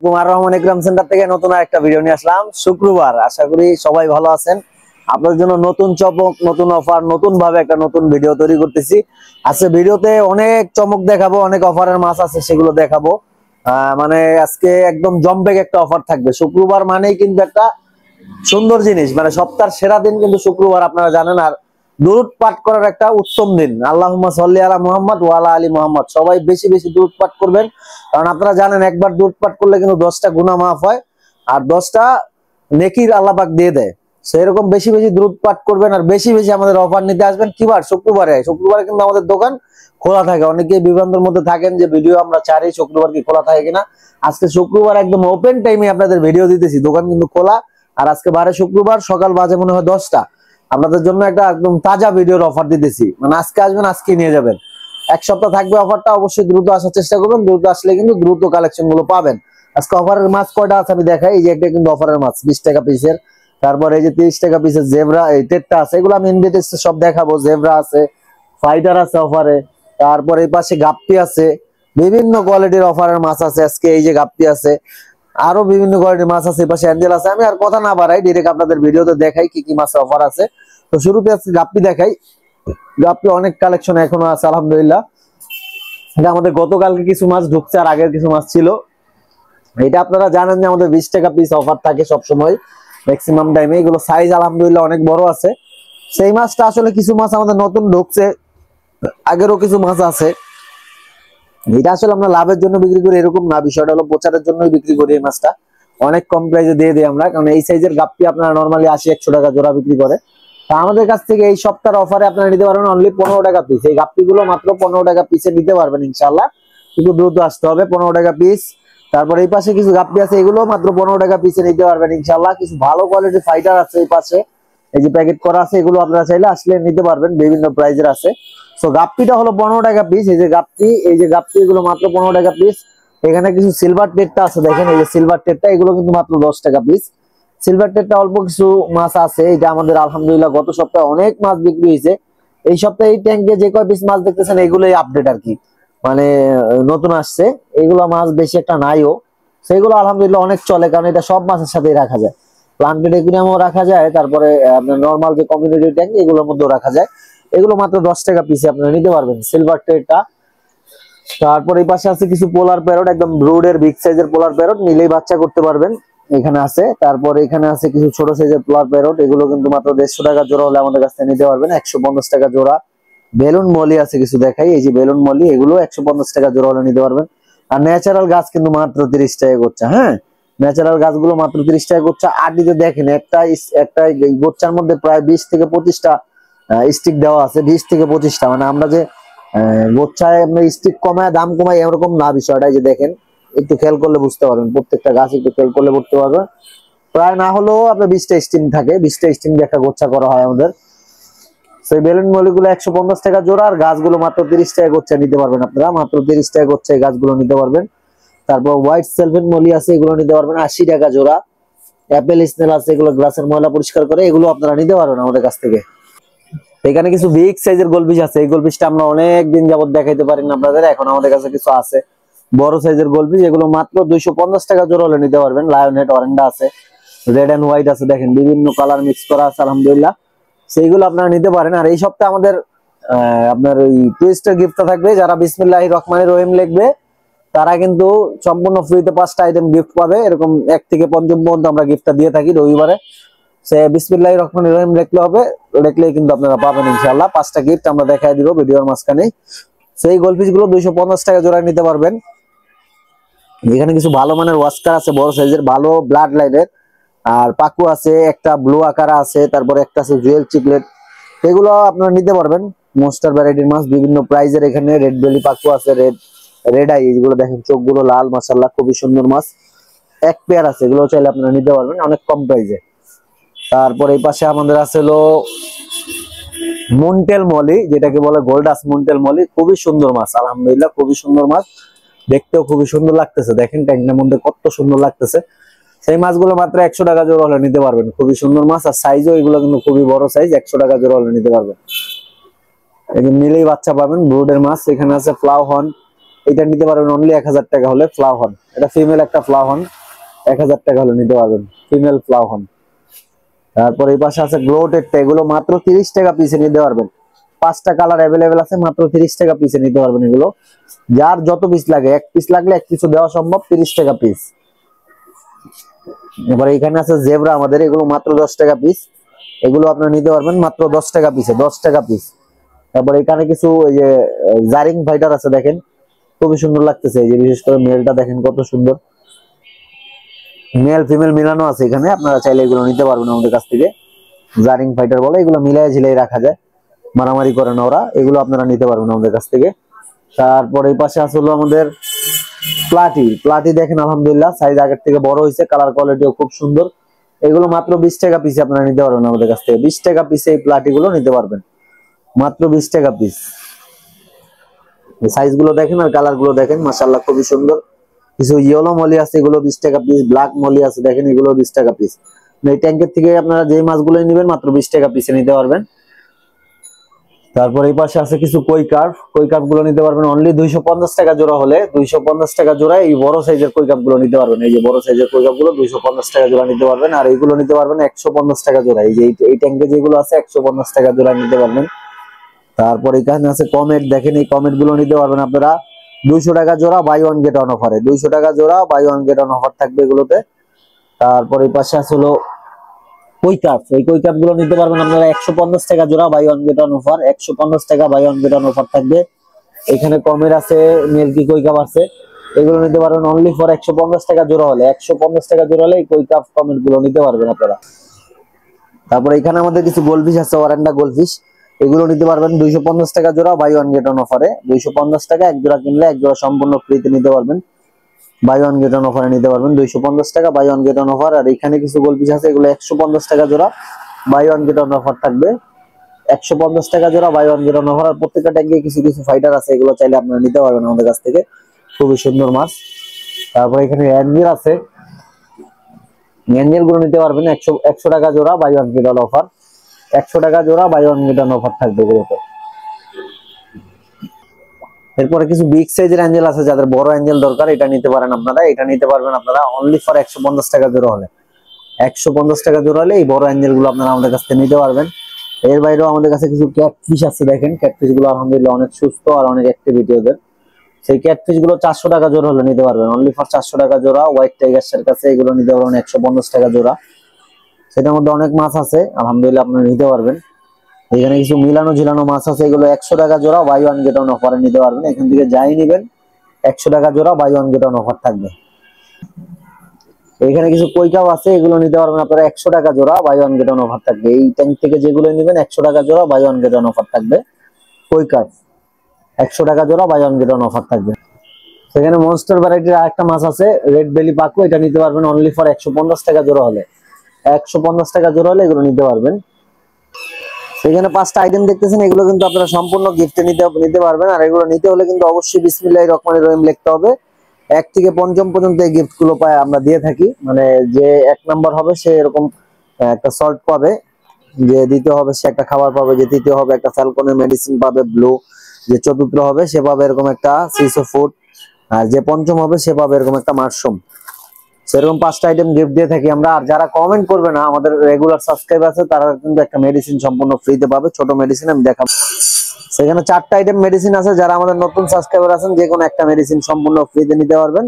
কুমার রহমান ইকরাম centre থেকে নতুন একটা ভিডিও নিয়ে আসলাম। শুক্রবার, আশা করি সবাই ভালো আছেন। আপনাদের জন্য নতুন চমক, নতুন অফার, নতুন ভাবে একটা নতুন ভিডিও তৈরি করতেছি। আজকে ভিডিওতে অনেক চমক দেখাবো, অনেক অফারের মাছ আছে সেগুলো দেখাবো। মানে আজকে একদম জমবেগ একটা অফার থাকবে। শুক্রবার মানেই কিন্তু একটা সুন্দর জিনিস, মানে সপ্তাহের সেরা দিন কিন্তু শুক্রবার, আপনারা জানেন। আর দুরূদ পাঠ করার একটা উত্তম দিন। আল্লাহুম্মা সাল্লি আলা মুহাম্মদ ওয়া আলা আলি মুহাম্মদ। সবাই বেশি বেশি দুরূদ পাঠ করবেন, কারণ আপনারা জানেন একবার দুরূদ পাঠ করলে কিন্তু 10টা গুনাহ মাফ হয় আর 10টা নেকির আল্লাহ পাক দিয়ে দেয়। সেরকম বেশি বেশি দুরূদ পাঠ করবেন আর বেশি বেশি আমাদের অফার নিতে আসবেন। কিবার? শুক্রবারে। শুক্রবারে কিন্তু আমাদের দোকান খোলা থাকে। অনেকেই বিভ্রান্তের মধ্যে থাকেন যে ভিডিও আমরা ছাড়ি, শুক্রবার কি খোলা থাকে কিনা। আজকে শুক্রবার একদম ওপেন টাইমে আপনাদের ভিডিও দিতেছি, দোকান কিন্তু খোলা। আর আজকে বারে শুক্রবার, সকাল বাজে মনে হয় 10টা। আপনাদের জন্য একটা একদম তাজা ভিডিওর অফার দিতেছি, মানে আজকে আসবেন আজকে নিয়ে যাবেন। এক সপ্তাহ থাকবে অফারটা, অবশ্যই দ্রুত আসার চেষ্টা করবেন। দ্রুত আসলে কিন্তু দ্রুত কালেকশন গুলো পাবেন। আজকে অফারের মাছ কয়টা আছে আমি দেখাই। এই যে একটা কিন্তু অফারের মাছ 20 টাকা পিসের, তারপরে এই যে 30 টাকা পিসের জেব্রা, এই টেটটা আছে, এগুলো আমি ইনভিটেশন সব দেখাবো। জেব্রা আছে, ফাইটার আছে অফারে, তারপরে এই পাশে গাপ্পি আছে, বিভিন্ন কোয়ালিটির অফারের মাছ আছে আজকে। এই যে গাপ্পি আছে, আরো বিভিন্ন কোয়ালিটির মাছ আছে, পাশে অ্যাঞ্জেল আছে। আমি আর কথা না বাড়াই, ডাইরেক্ট আপনাদের ভিডিওতে দেখাই কি কি মাছের অফার আছে। তো শুরুতে আজকে গাপ্পি দেখাই। গাপ্পি অনেক কালেকশন এখনো আছে আলহামদুলিল্লাহ। এটা আমাদের গতকালকে কিছু মাছ ঢুকছে আর আগের কিছু মাছ ছিল। এটা আপনারা জানেন যে আমাদের 20 টাকা পিস অফার থাকে সব সময় ম্যাক্সিমাম টাইমে। এগুলো সাইজ আলহামদুলিল্লাহ অনেক বড় আছে। সেই মাছটা আসলে কিছু মাছ আমাদের নতুন ঢুকছে, আগেরও কিছু মাছ আছে। এটা আসলে আমরা লাভের জন্য বিক্রি করি এরকম না, বিষয়টা হলো প্রচারের জন্যই বিক্রি করি। এই মাছটা অনেক কম প্রাইসে দিয়ে দিই আমরা, কারণ এই সাইজের গাপ্পি আপনারা নরমালি 80-100 টাকা জোড়া বিক্রি করে। তা আমাদের কাছ থেকে এই সপ্তাহের অফারে আপনারা নিতে পারবেন অনলি 15 টাকা পিস। এই গাপ্পি গুলো মাত্র 15 টাকা পিসে নিতে পারবেন ইনশাআল্লাহ, কিন্তু দ্রুত আসতে হবে। 15 টাকা পিস। তারপর এই পাশে কিছু গাপ্পি আছে, এগুলো মাত্র 15 টাকা পিসে নিতে পারবেন ইনশাআল্লাহ। কিছু ভালো কোয়ালিটির ফাইটার আছে এই পাশে, এই যে প্যাকেট করা আছে, এগুলো আপনারা চাইলে আসলে নিতে পারবেন, বিভিন্ন প্রাইজের আছে। তো গাপ্পিটা হলো 15 টাকা পিস। এই যে গাপ্পি, এই যে গাপ্পি, এগুলো মাত্র 15 টাকা পিস। এখানে কিছু সিলভার টেটটা আছে, দেখেন এই যে সিলভার টেটটা, এগুলো কিন্তু মাত্র 10 টাকা পিস। সিলভার টেটটা অল্প কিছু মাছ আছে। এটা আমাদের আলহামদুলিল্লাহ গত সপ্তাহে অনেক মাছ বিক্রি হয়েছে। এই সপ্তাহে এই ট্যাঙ্কে যে কয় পিস মাছ দেখতেছেন এগুলোই আপডেট আর কি, মানে নতুন আসছে। এগুলো মাছ বেশি একটা নাইও, সেগুলো আলহামদুলিল্লাহ অনেক চলে, কারণ এটা সব মাছের সাথেই রাখা যায়। প্লান্টেড একুরিয়ামও রাখা যায়, তারপরে আপনার নর্মাল যে কমিউনিটি ট্যাঙ্ক এগুলোর মধ্যেও রাখা যায়। এগুলো মাত্র 10 টাকা পিসে আপনারা নিতে পারবেন সিলভার টেটটা। তারপর এই পাশে আছে কিছু পোলার প্যারট, একদম ব্রুডের বিগ সাইজের পোলার প্যারট, নিলেই বাচ্চা করতে পারবেন, এখানে আছে। তারপর এখানে আছে কিছু ছোট সাইজের পোলার প্যারট, এগুলো কিন্তু মাত্র 150 টাকা জোড়া হলে আমাদের কাছ থেকে নিতে পারবেন। 150 টাকা জোড়া। বেলুন মলি আছে কিছু দেখাই, এই যে বেলুন মলি, এগুলো 150 টাকা জোড়া হলে নিতে পারবেন। আর ন্যাচারাল গাছ কিন্তু মাত্র 30 টাকা করছে। হ্যাঁ, ন্যাচারাল গাছগুলো মাত্র 30 টাকা করছে। আটিতে দেখেন একটা একটা গোচ্চার মধ্যে প্রায় 20 থেকে 25টা স্টিক দেওয়া আছে। 20 থেকে 25টা, মানে আমরা যে গোচ্ছায় আমরা স্টিক কমায় দাম কমাই এরকম না বিষয়টা। যে দেখেন, একটু খেয়াল করলে বুঝতে পারবেন, প্রত্যেকটা গাছ একটু খেয়াল করলে বুঝতে পারবেন। প্রায় না হলেও আপনার 20টা স্টিম থাকে, 20টা স্টিম দিয়ে একটা গোচ্ছা করা হয় আমাদের। সেই বেলুন মলিগুলো 150 টাকা জোড়া, আর গাছগুলো মাত্র 30 টাকা গোচ্ছা নিতে পারবেন আপনারা। মাত্র 30 টাকা গোচ্ছা এই গাছগুলো নিতে পারবেন। তারপর হোয়াইট সেলফেন মলি আছে, এগুলো নিতে পারবেন 80 টাকা জোড়া। অ্যাপেল স্নেল আছে, এগুলো গ্লাসের ময়লা পরিষ্কার করে, এগুলো আপনারা নিতে পারবেন আমাদের কাছ থেকে। এখানে কিছু বিগ সাইজের গোলফিশ আছে। এই গোলফিশটা আমরা অনেক দিন যাবত দেখাইতে পারি না আপনাদের, এখন আমাদের কাছে কিছু আছে বড় সাইজের গোলফিশ। এগুলো মাত্র 250 টাকা জোড়া হলে নিতে পারবেন। লায়ন হেড অরেন্ডা আছে, রেড এন্ড হোয়াইট আছে, দেখেন বিভিন্ন কালার মিক্স করা আছে আলহামদুলিল্লাহ। সেইগুলো আপনারা নিতে পারেন। আর এই সপ্তাহে আমাদের আপনার ওই টুইস্টার গিফটটা থাকবে। যারা বিসমিল্লাহির রহমানির রহিম লিখবে তারা কিন্তু সম্পূর্ণ ফ্রিতে 5টা আইটেম গিফট পাবে। এরকম 1 থেকে 5 পর্যন্ত আমরা গিফটটা দিয়ে থাকি রবিবারে। সে বিসমিল্লাহির রহমানির রহিম লিখলে হবে, লিখলেই কিন্তু আপনারা পাবেন ইনশাআল্লাহ। 5টা গিফট আমরা দেখাই দিব ভিডিওর মাঝখানে। সেই গোলফিশ গুলো 250 টাকা জোড়া নিতে পারবেন। এখানে কিছু ভালো মানের ওয়াস্কার আছে, বড় সাইজের, ভালো ব্লাড লাইনের। আর পাকু আছে, একটা ব্লু আকারা আছে, তারপরে একটা আছে জুয়েল চিকলেট, এগুলো আপনারা নিতে পারবেন। মোস্টার ভ্যারাইটির মাছ বিভিন্ন প্রাইজের। এখানে রেড বেলি পাকু আছে, রেড আই, এগুলো দেখেন চোখগুলো লাল, মাশাআল্লাহ খুবই সুন্দর মাছ। এক পেয়ার আছে, এগুলো চাইলে আপনারা নিতে পারবেন অনেক কম প্রাইজে। তারপর এই পাশে আমাদের আছে হলো মুনটেল মলি, যেটাকে বলে গোল্ডাস মুনটেল মলি, খুবই সুন্দর মাছ আলহামদুলিল্লাহ, খুবই সুন্দর মাছ, দেখতেও খুবই সুন্দর লাগতেছে। দেখেন ট্যাঙ্কের মধ্যে কত সুন্দর লাগতেছে। সেই মাছগুলো মাত্র 100 টাকা জোড়া হলে নিতে পারবেন, খুবই সুন্দর মাছ। আর সাইজও এগুলো কিন্তু খুবই বড় সাইজ, 100 টাকা জোড়া হলে নিতে পারবেন। এই যে নিলেই বাচ্চা পাবেন, ব্রুডের মাছ। এখানে আছে ফ্লাউ হর্ন, এটা নিতে পারবেন অনলি 1000 টাকা হলে। ফ্লাওহন, এটা ফিমেল একটা ফ্লাওহন, 1000 টাকা হলে নিতে পারবেন, ফিমেল ফ্লাওহন। তারপর এই পাশে আছে গ্লোটেড, এগুলো মাত্র 30 টাকা পিসে নিতে পারবেন। 5টা কালার অ্যাভেলেবেল আছে, মাত্র 30 টাকা পিসে নিতে পারবেন এগুলো। যার যত পিস লাগে, এক পিস লাগলে এক পিসও দেওয়া সম্ভব, 30 টাকা পিস। এবার এখানে আছে জেব্রা আমাদের, এগুলো মাত্র 10 টাকা পিস, এগুলো আপনারা নিতে পারবেন মাত্র 10 টাকা পিসে, 10 টাকা পিস। তারপর এখানে কিছু ওই যে জারিং ফাইটার আছে, দেখেন খুবই সুন্দর লাগতেছে। এই যে বিশেষ করে মেলটা দেখেন কত সুন্দর, মেল ফিমেল মিলানো আছে এখানে, আপনারা চাইলে এগুলো নিতে পারবেন আমাদের কাছ থেকে। জারিং ফাইটার বলে, এগুলো মিলাই ঝিলাই রাখা যায়, মারামারি করে না ওরা, এগুলো আপনারা নিতে পারবেন আমাদের কাছ থেকে। তারপর এই পাশে আসলো আমাদের প্লাটি, প্লাটি দেখেন আলহামদুলিল্লাহ সাইজ আগের থেকে বড় হয়েছে, কালার কোয়ালিটিও খুব সুন্দর। এগুলো মাত্র 20 টাকা পিসে আপনারা নিতে পারবেন আমাদের কাছ থেকে, 20 টাকা পিসে এই প্লাটি গুলো নিতে পারবেন, মাত্র 20 টাকা পিস। সাইজ গুলো দেখেন আর কালার গুলো দেখেন, মাশাআল্লাহ খুবই সুন্দর। কিছু ইয়েলো মলি আছে, এগুলো 20 টাকা পিস, ব্ল্যাক মলি আছে দেখেন, এগুলো 20 টাকা পিস। এই ট্যাঙ্কের থেকে আপনারা যে মাছগুলো নেবেন মাত্র 20 টাকা পিসে নিতে পারবেন। তারপর এই পাশে আছে কিছু কই কার্ভ, কই কার্ভ গুলো নিতে পারবেন অনলি 250 টাকা জোড়া হলে, 250 টাকা জোড়া এই বড় সাইজের কই কার্ভ গুলো নিতে পারবেন। এই যে বড় সাইজের কই কার্ভ গুলো 250 টাকা জোড়া নিতে পারবেন, আর এইগুলো নিতে পারবেন 150 টাকা জোড়া। এই যে এই ট্যাঙ্কে যেগুলো আছে 150 টাকা জোড়া নিতে পারবেন। তারপর এখানে আছে কমেট, দেখেন এই কমেট গুলো নিতে পারবেন আপনারা 200 টাকা জোড়া, বাই ওয়ান গেট ওয়ান অফারে, 200 টাকা জোড়া, buy one get one offer থাকবে এগুলোতে। তারপর এই পাশে আছে হলো কই কাপ, এই কই কাপ গুলো নিতে পারবেন আপনারা 150 টাকা জোড়া, buy one get one offer, 150 টাকা buy one get one offer থাকবে। এখানে কমের আছে, মিল্কি কই কাপ আছে, এগুলো নিতে পারবেন অনলি ফর 150 টাকা জোড়া হলে, 150 টাকা জোড়া হলে এই কই কাপ কমেট গুলো নিতে পারবেন আপনারা। তারপর এখানে আমাদের কিছু গোলফিশ আছে, ওয়ারেন্ডা গোলফিশ, এগুলো নিতে পারবেন 250 টাকা জোড়া, বাই ওয়ান গেট ওয়ান অফারে, 250 টাকা, এক জোড়া কিনলে এক জোড়া সম্পূর্ণ ফ্রিতে নিতে পারবেন, বাই ওয়ান গেট ওয়ান অফারে নিতে পারবেন, 250 টাকা buy one get one offer. আর এখানে কিছু গোলফিশ আছে, এগুলো 150 টাকা জোড়া, buy one get one offer থাকবে, 150 টাকা জোড়া, buy one get one offer. আর প্রত্যেকটা ট্যাঙ্কে কিছু কিছু ফাইটার আছে, এগুলো চাইলে আপনারা নিতে পারবেন আমাদের কাছ থেকে, খুবই সুন্দর মাছ। তারপর এখানে অ্যাঞ্জেল আছে, অ্যাঞ্জেল গুলো নিতে পারবেন 100 টাকা জোড়া, buy one get one offer, 100 টাকা জোড়া, buy one get one offer থাকবে এগুলোতে। এরপরে কিছু বিগ সাইজের অ্যাঞ্জেল আছে, যাদের বড় অ্যাঞ্জেল দরকার এটা নিতে পারেন আপনারা, এটা নিতে পারবেন আপনারা অনলি ফর 150 টাকা জোড়া হলে, 150 টাকা জোড়া হলে এই বড় অ্যাঞ্জেল গুলো আপনারা আমাদের কাছ থেকে নিতে পারবেন। এর বাইরেও আমাদের কাছে কিছু ক্যাটফিশ আছে, দেখেন ক্যাটফিশ গুলো আলহামদুলিল্লাহ অনেক সুস্থ আর অনেক অ্যাক্টিভিটি ওদের। সেই ক্যাটফিশ গুলো 400 টাকা জোড়া হলে নিতে পারবেন, অনলি ফর 400 টাকা জোড়া। হোয়াইট টাইগার্সের কাছে এগুলো নিতে পারবেন 150 টাকা জোড়া, সেটার মধ্যে অনেক মাছ আছে আলহামদুলিল্লাহ আপনারা নিতে পারবেন। এখানে কিছু মিলানো ঝিলানো মাছ আছে, এগুলো 100 টাকা জোড়া, বাই ওয়ান গেট ওয়ান অফারে নিতে পারবেন। এখান থেকে যাই নিবেন 100 টাকা জোড়া, buy one get one offer থাকবে। এখানে কিছু কই কাপ আছে, এগুলো নিতে পারবেন আপনারা 100 টাকা জোড়া, buy one get one offer থাকবে। এই ট্যাঙ্ক থেকে যেগুলো নেবেন 100 টাকা জোড়া, buy one get one offer থাকবে। কই কাপ 100 টাকা জোড়া, buy one get one offer থাকবে। সেখানে মনস্টার ভ্যারাইটির আরেকটা মাছ আছে, রেড বেলি পাকু, এটা নিতে পারবেন অনলি ফর 150 টাকা জোড়া হলে, 150 টাকা জোড়া হলে এগুলো নিতে পারবেন। এখানে 5টা আইটেম দেখতেছেন, এগুলো কিন্তু আপনারা সম্পূর্ণ গিফটে নিতে পারবেন। আর এগুলো নিতে হলে কিন্তু অবশ্যই বিসমিল্লাহির রহমানির রহিম লিখতে হবে। 1 থেকে 5ম পর্যন্ত এই গিফট গুলো পায় আমরা দিয়ে থাকি, মানে যে 1 নাম্বার হবে সে এরকম একটা সল্ট পাবে, যে দ্বিতীয় হবে সে একটা খাবার পাবে, যে তৃতীয় হবে একটা ফ্যালকনের মেডিসিন পাবে ব্লু, যে চতুর্থ হবে সে পাবে এরকম একটা সিসো ফুড, আর যে পঞ্চম হবে সে পাবে এরকম একটা মাশরুম। সেরকম 5টা আইটেম গিফট দিয়ে থাকি আমরা। আর যারা কমেন্ট করবে না, আমাদের রেগুলার সাবস্ক্রাইব আছে, তারা কিন্তু একটা মেডিসিন সম্পূর্ণ ফ্রিতে পাবে, ছোট মেডিসিন আমি দেখাবো। সেখানে 4টা আইটেম মেডিসিন আছে, যারা আমাদের নতুন সাবস্ক্রাইবার আছেন যে কোনো একটা মেডিসিন সম্পূর্ণ ফ্রিতে নিতে পারবেন।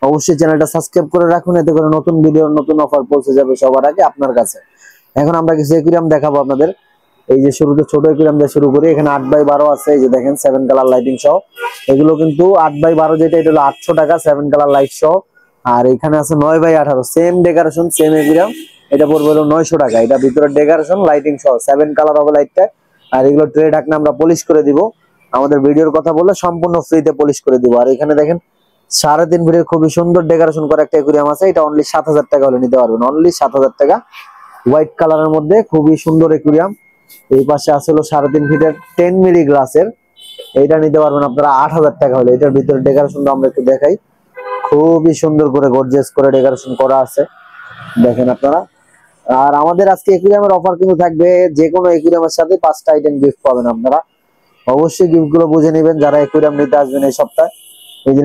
অবশ্যই চ্যানেলটা সাবস্ক্রাইব করে রাখুন, এতে করে নতুন ভিডিও নতুন অফার পৌঁছে যাবে সবার আগে আপনার কাছে। এখন আমরা কিছু একুরিয়াম দেখাবো আপনাদের। এই যে শুরুতে ছোট একুরিয়াম দিয়ে শুরু করি, এখানে 8x12 আছে, এই যে দেখেন 7 কালার লাইটিং সহ। এগুলো কিন্তু 8x12 যেটা, এটা হলো 800 টাকা 7 কালার লাইট সহ। আর এখানে আছে 9x18, same decoration same aquarium, এটা পড়বে হলো 900 টাকা। এটা ভিতরে ডেকোরেশন লাইটিং সহ 7 কালার হবে লাইটটা। আর এগুলো ট্রে ঢাকনা আমরা পলিশ করে দিব, আমাদের ভিডিওর কথা বললে সম্পূর্ণ ফ্রিতে পলিশ করে দিব। আর এখানে দেখেন 3.5 ফিটের খুবই সুন্দর ডেকোরেশন করা একটা একুরিয়াম আছে, এটা অনলি 7000 টাকা হলে নিতে পারবেন, অনলি 7000 টাকা। হোয়াইট কালারের মধ্যে খুবই সুন্দর একুরিয়াম। এই পাশে আছে হলো 3.5 ফিটের 10 মিলি গ্লাসের, এইটা নিতে পারবেন আপনারা 8000 টাকা হলে। এটার ভিতরে ডেকোরেশনটা আমরা একটু দেখাই, খুবই সুন্দর করে গর্জিয়াস করে ডেকোরেশন করা আছে, দেখেন আপনারা। আর আমাদের আজকে একুরিয়ামের অফার কিন্তু থাকবে, যে কোনো একুরিয়ামের সাথে 5টা আইটেম গিফট পাবেন আপনারা। অবশ্যই গিফট গুলো বুঝে নেবেন যারা একুরিয়াম নিতে আসবেন এই সপ্তাহে। এই যে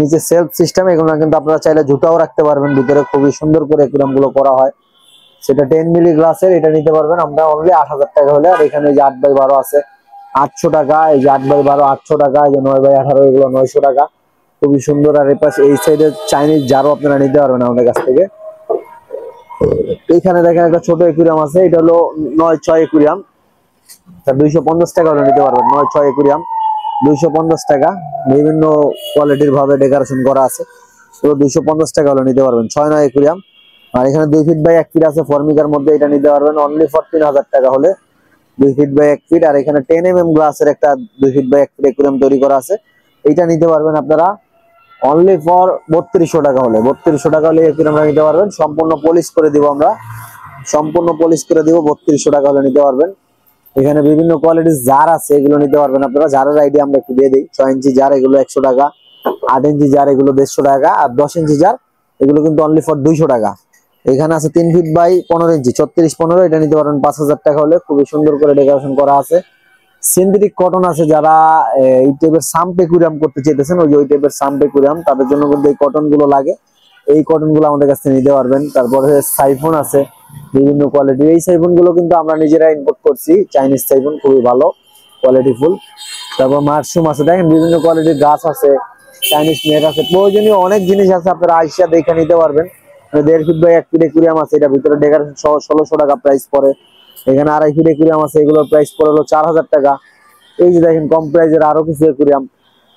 নিচে সেলফ সিস্টেম, এগুলো কিন্তু আপনারা চাইলে জুতাও রাখতে পারবেন ভিতরে, খুবই সুন্দর করে একুরিয়াম গুলো করা হয়। সেটা 10 মিলি গ্লাসের, এটা নিতে পারবেন আমরা অনলি 8,000 টাকা হলে। আর এখানে যে 8x12 আছে 800 টাকা, এই যে 8x12 800 টাকা, এই যে 9x18 এগুলো 900 টাকা, খুবই সুন্দর। আর এই পাশে এই সাইডে চাইনিজ জারও আপনারা নিতে পারবেন আমাদের কাছ থেকে। এইখানে দেখেন একটা ছোট একুরিয়াম আছে, এটা হলো 9/6 একুরিয়াম, 250 টাকা হলে নিতে পারবেন। 9/6 একুরিয়াম 250 টাকা, বিভিন্ন কোয়ালিটির ভাবে ডেকোরেশন করা আছে, তো 250 টাকা হলে নিতে পারবেন। 6/9 একুরিয়াম। আর এখানে 2 ফিট বাই 1 ফিট আছে ফর্মিকার মধ্যে, এটা নিতে পারবেন অনলি ফর 3000 টাকা হলে, 2 ফিট বাই 1 ফিট। আর এখানে 10 mm গ্লাসের একটা 2 ফিট বাই 1 ফিট একুরিয়াম তৈরি করা আছে, এইটা নিতে পারবেন আপনারা অনলি ফর 3200 টাকা হলে। 3200 টাকা হলে একুরিয়ামটা নিতে পারবেন, সম্পূর্ণ পলিশ করে দিব আমরা, সম্পূর্ণ পলিশ করে দিব, 3200 টাকা হলে নিতে পারবেন। এখানে বিভিন্ন কোয়ালিটির জার আছে, এগুলো নিতে পারবেন আপনারা। জারের আইডিয়া আমরা একটু দিয়ে দিই। 6 ইঞ্চি জার এগুলো 100 টাকা, 8 ইঞ্চি জার এগুলো 150 টাকা, আর 10 ইঞ্চি জার এগুলো কিন্তু অনলি ফর 200 টাকা। এখানে আছে 3 ফিট বাই 15 ইঞ্চি 34-15, এটা নিতে পারবেন 5000 টাকা হলে, খুবই সুন্দর করে ডেকোরেশন করা আছে। সিনথেটিক কটন আছে, যারা এই টাইপের সাম্প একুরিয়াম করতে চাইতেছেন, ওই টাইপের সাম্প একুরিয়াম, তাদের জন্য কিন্তু এই কটন গুলো লাগে, এই কটন গুলো আমাদের কাছ থেকে নিতে পারবেন। তারপরে সাইফোন আছে বিভিন্ন কোয়ালিটির, এই সাইফোন গুলো কিন্তু আমরা নিজেরা ইম্পোর্ট করছি, চাইনিজ সাইফোন, খুবই ভালো কোয়ালিটি ফুল। তারপর মাশরুম আছে, দেখেন বিভিন্ন কোয়ালিটির গাছ আছে, চাইনিজ নেট আছে, প্রয়োজনীয় অনেক জিনিস আছে, আপনারা আইসা দেখে নিতে পারবেন। 1.5 ফিট বাই 1 ফিট একুরিয়াম আছে, এটা ভিতরে ডেকোরেশন সহ 1600 টাকা প্রাইস পড়ে। এখানে 2.5 ফিট একুরিয়াম আছে, এগুলোর প্রাইস পড়ে হলো 4000 টাকা। এই যে দেখেন কম প্রাইজের আরো কিছু একুরিয়াম,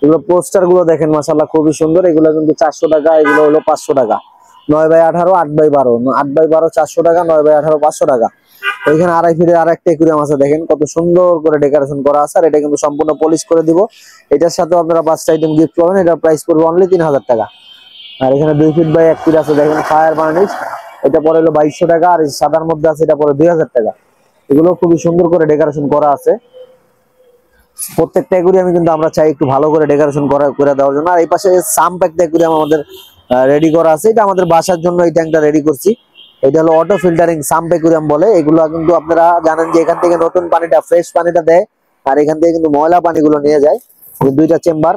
এগুলো পোস্টার গুলো দেখেন মাশাআল্লাহ খুবই সুন্দর, এগুলো কিন্তু 400 টাকা, এগুলো হলো 500 টাকা। 9x18 8x12, 8x12 400 টাকা, 9x18 500 টাকা। এখানে 2.5 ফিটের আরেকটা একুরিয়াম আছে, দেখেন কত সুন্দর করে ডেকোরেশন করা আছে, আর এটা কিন্তু সম্পূর্ণ পলিশ করে দিব। এটার সাথে আপনারা 5টা আইটেম গিফট পাবেন, এটার প্রাইস পড়বে অনলি 3000 টাকা। আর এখানে 2 ফিট বাই 1 ফিট আছে, দেখেন ফায়ার বার্নিশ, এটা পড়ে হলো 2200 টাকা। আর এই সাদার মধ্যে আছে, এটা পড়ে 2000 টাকা। এগুলো খুবই সুন্দর করে ডেকোরেশন করা আছে। প্রত্যেকটা একুরিয়ামে কিন্তু আমরা চাই একটু ভালো করে ডেকোরেশন করে দেওয়ার জন্য। আর এই পাশে সাম্প একটা একুরিয়াম আমাদের রেডি করা আছে, এটা আমাদের বাসার জন্য এই ট্যাঙ্কটা রেডি করছি। এটা হলো অটো ফিল্টারিং সাম্প একুরিয়াম বলে। এগুলো কিন্তু আপনারা জানেন যে এখান থেকে নতুন পানিটা, ফ্রেশ পানিটা দেয়, আর এখান থেকে কিন্তু ময়লা পানিগুলো নিয়ে যায়। দুইটা চেম্বার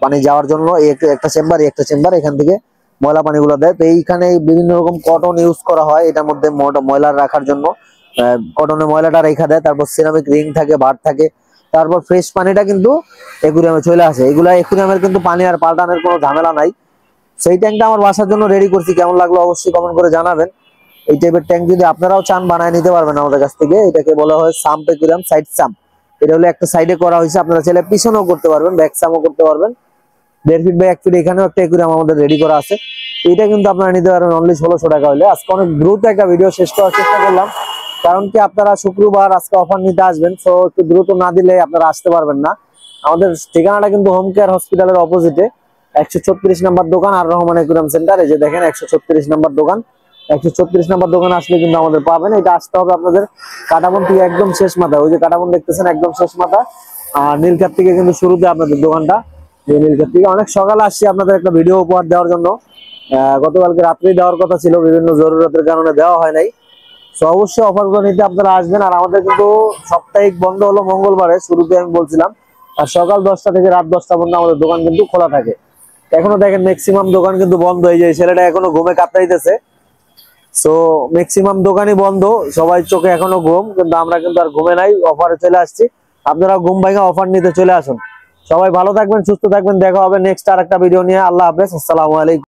পানি যাওয়ার জন্য, একটা চেম্বার এখান থেকে ময়লা পানিগুলো দেয়। তো এইখানে বিভিন্ন রকম কটন ইউজ করা হয় এটার মধ্যে ময়লা রাখার জন্য, কটনের ময়লাটা রেখা দেয়। তারপর সিরামিক রিং থাকে, বার থাকে, তারপর ফ্রেশ পানিটা কিন্তু একুরিয়ামে চলে আসে। এগুলা একুরিয়ামের কিন্তু পানি আর পাল্টানোর কোনো ঝামেলা নাই। সেই ট্যাঙ্কটা আমার বাসার জন্য রেডি করছি, কেমন লাগলো অবশ্যই কমেন্ট করে জানাবেন। এই টাইপের ট্যাঙ্ক যদি আপনারাও চান বানায় নিতে পারবেন আমাদের কাছ থেকে। এটাকে বলা হয় সাম্প একুরিয়াম, সাইড সাম্প। এটা হলো একটা সাইডে করা হয়েছে, আপনারা চাইলে পিছনেও করতে পারবেন, ব্যাক সামও করতে পারবেন। 1.5 ফিট বাই 1 ফিট এখানেও একটা একুরিয়াম আমাদের রেডি করা আছে, এটা কিন্তু আপনারা নিতে পারবেন অনলি 1600 টাকা হলে। আজকে অনেক দ্রুত একটা ভিডিও শেষ করার চেষ্টা করলাম, কারণ কি আপনারা শুক্রবার আজকে অফার নিতে আসবেন, তো একটু দ্রুত না দিলে আপনারা আসতে পারবেন না। আমাদের ঠিকানাটা কিন্তু হোম কেয়ার হসপিটালের অপোজিটে, 136 নাম্বার দোকান, আর রহমান একুরিয়াম সেন্টার। এই যে দেখেন 136 নাম্বার দোকান, 136 নাম্বার দোকান আসলে কিন্তু আমাদের পাবেন। এটা আসতে হবে আপনাদের কাটাবন থেকে একদম শেষ মাথা, ওই যে কাটাবন দেখতেছেন একদম শেষ মাথা, আর নীলক্ষেত থেকে কিন্তু শুরুতে আপনাদের দোকানটা। নীলক্ষেত থেকে অনেক সকালে আসছি আপনাদের একটা ভিডিও উপহার দেওয়ার জন্য। গতকালকে রাত্রে দেওয়ার কথা ছিল, বিভিন্ন জরুরতের কারণে দেওয়া হয় নাই। তো অবশ্যই অফারগুলো নিতে আপনারা আসবেন। আর আমাদের কিন্তু সাপ্তাহিক বন্ধ হলো মঙ্গলবারে, শুরুতে আমি বলছিলাম, আর সকাল 10টা থেকে রাত 10টা পর্যন্ত আমাদের দোকান কিন্তু খোলা থাকে। এখনো দেখেন ম্যাক্সিমাম দোকান কিন্তু বন্ধ, এই যে ছেলেটা এখনো ঘুমে কাতরাইতেছে। সো ম্যাক্সিমাম দোকানই বন্ধ, সবাই চোখে এখনো ঘুম, কিন্তু আমরা কিন্তু আর ঘুমে নাই, অফারে চলে আসছি। আপনারা ঘুম ভাঙা অফার নিতে চলে আসুন। সবাই ভালো থাকবেন, সুস্থ থাকবেন, দেখা হবে নেক্সট আর একটা ভিডিও নিয়ে। আল্লাহ হাফেজ, আসসালামু আলাইকুম।